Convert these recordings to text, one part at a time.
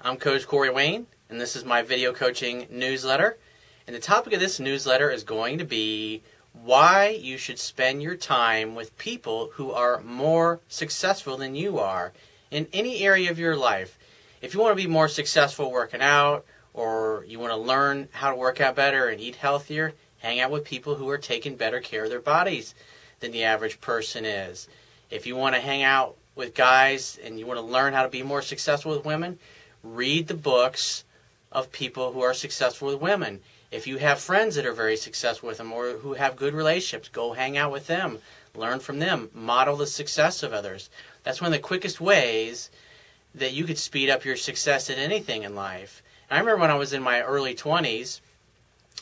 I'm Coach Corey Wayne, and this is my video coaching newsletter. And the topic of this newsletter is going to be why you should spend your time with people who are more successful than you are in any area of your life. If you want to be more successful working out, or you want to learn how to work out better and eat healthier, hang out with people who are taking better care of their bodies than the average person is. If you want to hang out with guys and you want to learn how to be more successful with women, read the books of people who are successful with women. If you have friends that are very successful with them or who have good relationships, go hang out with them, learn from them, model the success of others. That's one of the quickest ways that you could speed up your success at anything in life. And I remember when I was in my early 20s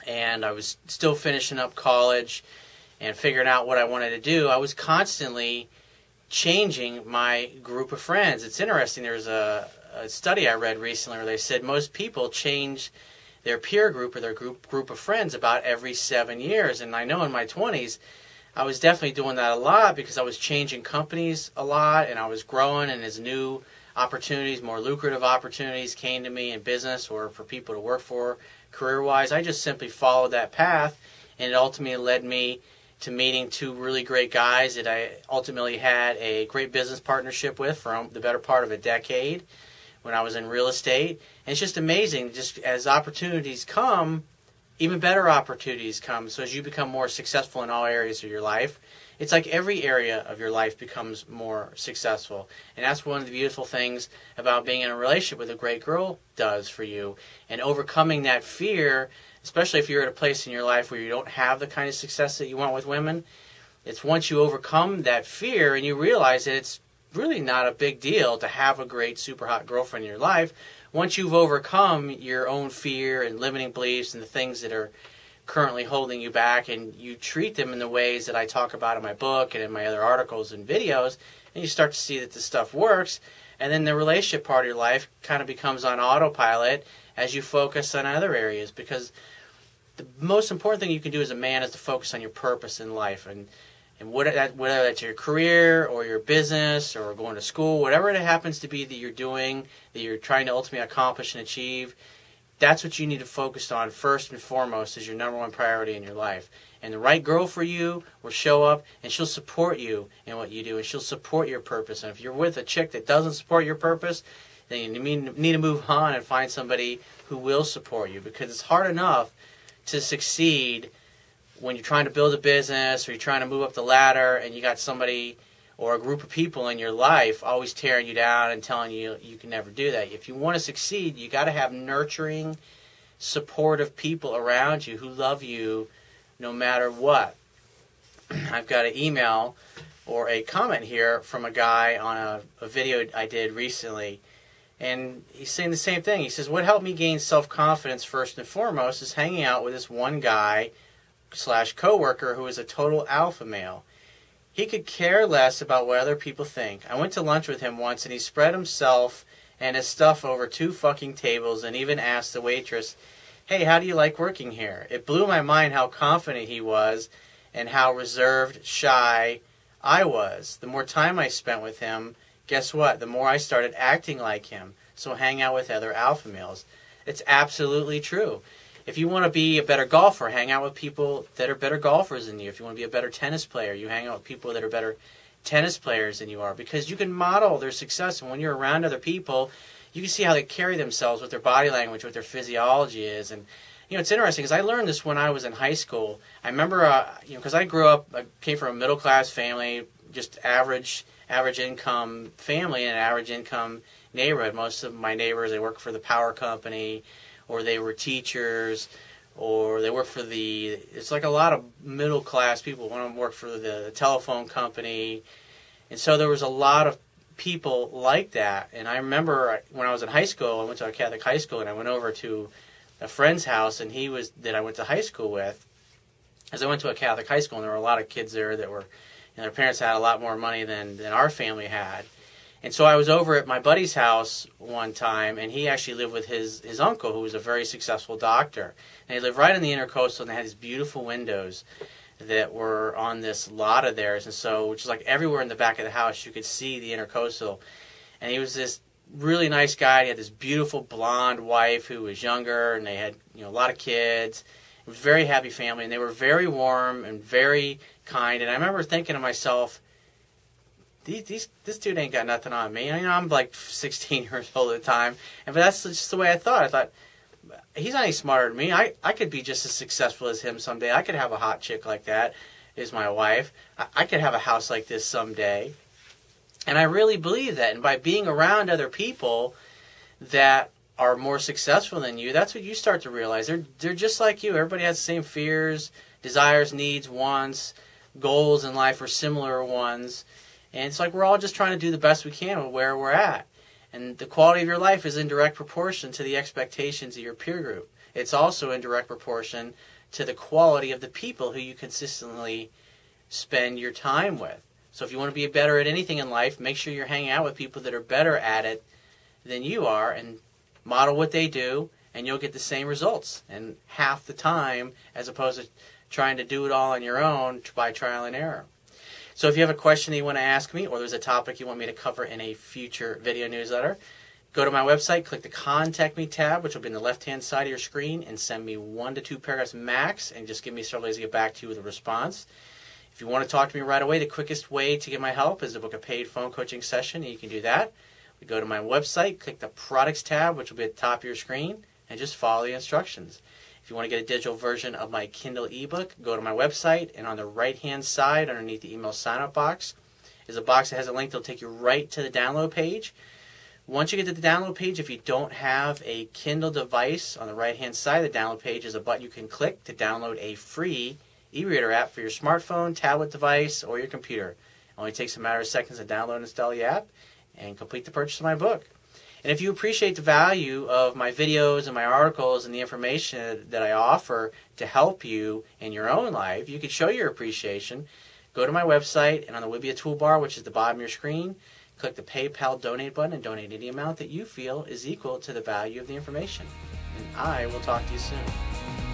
and I was still finishing up college and figuring out what I wanted to do, I was constantly changing my group of friends. It's interesting, there's a study I read recently where they said most people change their peer group or their group of friends about every 7 years. And I know in my 20s, I was definitely doing that a lot because I was changing companies a lot and I was growing, and as new opportunities, more lucrative opportunities came to me in business or for people to work for career-wise, I just simply followed that path, and it ultimately led me to meeting two really great guys that I ultimately had a great business partnership with for the better part of a decade when I was in real estate. And it's just amazing, just as opportunities come, even better opportunities come. So as you become more successful in all areas of your life, it's like every area of your life becomes more successful. And that's one of the beautiful things about being in a relationship with a great girl does for you. And overcoming that fear, especially if you're at a place in your life where you don't have the kind of success that you want with women, it's once you overcome that fear and you realize that it's really not a big deal to have a great super hot girlfriend in your life. Once you've overcome your own fear and limiting beliefs and the things that are currently holding you back, and you treat them in the ways that I talk about in my book and in my other articles and videos, and you start to see that this stuff works, and then the relationship part of your life kind of becomes on autopilot as you focus on other areas. Because the most important thing you can do as a man is to focus on your purpose in life, and whether that's your career or your business or going to school, whatever it happens to be that you're doing, that you're trying to ultimately accomplish and achieve, that's what you need to focus on first and foremost as your number one priority in your life. And the right girl for you will show up, and she'll support you in what you do, and she'll support your purpose. And if you're with a chick that doesn't support your purpose, then you need to move on and find somebody who will support you, because it's hard enough to succeed when you're trying to build a business or you're trying to move up the ladder and you got somebody or a group of people in your life always tearing you down and telling you you can never do that. If you want to succeed, you got to have nurturing, supportive people around you who love you no matter what. I've got an email or a comment here from a guy on a video I did recently, and he's saying the same thing. He says, what helped me gain self-confidence first and foremost is hanging out with this one guy / coworker who is a total alpha male. He could care less about what other people think. I went to lunch with him once and he spread himself and his stuff over 2 fucking tables and even asked the waitress, hey, how do you like working here? It blew my mind how confident he was and how reserved, shy I was. The more time I spent with him, guess what? The more I started acting like him. So hang out with other alpha males. It's absolutely true. If you want to be a better golfer, hang out with people that are better golfers than you. If you want to be a better tennis player, you hang out with people that are better tennis players than you are, because you can model their success. And when you're around other people, you can see how they carry themselves, what their body language, what their physiology is. And it's interesting because I learned this when I was in high school. I remember, because I came from a middle class family, just average income family in an average income neighborhood. Most of my neighbors, they worked for the power company, or they were teachers, or they worked for it's like a lot of middle class people. One of them worked for the telephone company. And so there was a lot of people like that. And I remember when I was in high school, I went to a Catholic high school, and I went over to a friend's house, and that I went to high school with. As I went to a Catholic high school, and there were a lot of kids there that were, their parents had a lot more money than our family had. And so I was over at my buddy's house one time, and he actually lived with his uncle, who was a very successful doctor. And he lived right in the Intercoastal, and they had these beautiful windows that were on this lot of theirs. And so, which is like everywhere in the back of the house, you could see the Intercoastal. And he was this really nice guy. He had this beautiful blonde wife who was younger, and they had a lot of kids. It was a very happy family, and they were very warm and very kind. And I remember thinking to myself, this dude ain't got nothing on me. I'm like 16 years old at the time, but that's just the way I thought. I thought, he's not any smarter than me. I could be just as successful as him someday. I could have a hot chick like that as my wife. I could have a house like this someday. And I really believe that. And by being around other people that are more successful than you, that's what you start to realize. They're just like you. Everybody has the same fears, desires, needs, wants, goals in life are similar ones. And it's like we're all just trying to do the best we can with where we're at. And the quality of your life is in direct proportion to the expectations of your peer group. It's also in direct proportion to the quality of the people who you consistently spend your time with. So if you want to be better at anything in life, make sure you're hanging out with people that are better at it than you are and model what they do, and you'll get the same results in half the time as opposed to trying to do it all on your own by trial and error. So if you have a question that you want to ask me, or there's a topic you want me to cover in a future video newsletter, go to my website, click the Contact Me tab, which will be on the left-hand side of your screen, and send me 1 to 2 paragraphs max, and just give me several days to get back to you with a response. If you want to talk to me right away, the quickest way to get my help is to book a paid phone coaching session, and you can do that. We go to my website, click the Products tab, which will be at the top of your screen, and just follow the instructions. If you want to get a digital version of my Kindle ebook, go to my website, and on the right-hand side, underneath the email sign-up box, is a box that has a link that will take you right to the download page. Once you get to the download page, if you don't have a Kindle device, on the right-hand side of the download page is a button you can click to download a free e-reader app for your smartphone, tablet device, or your computer. It only takes a matter of seconds to download and install the app and complete the purchase of my book. And if you appreciate the value of my videos and my articles and the information that I offer to help you in your own life, you can show your appreciation. Go to my website, and on the Wibiya toolbar, which is the bottom of your screen, click the PayPal donate button and donate any amount that you feel is equal to the value of the information. And I will talk to you soon.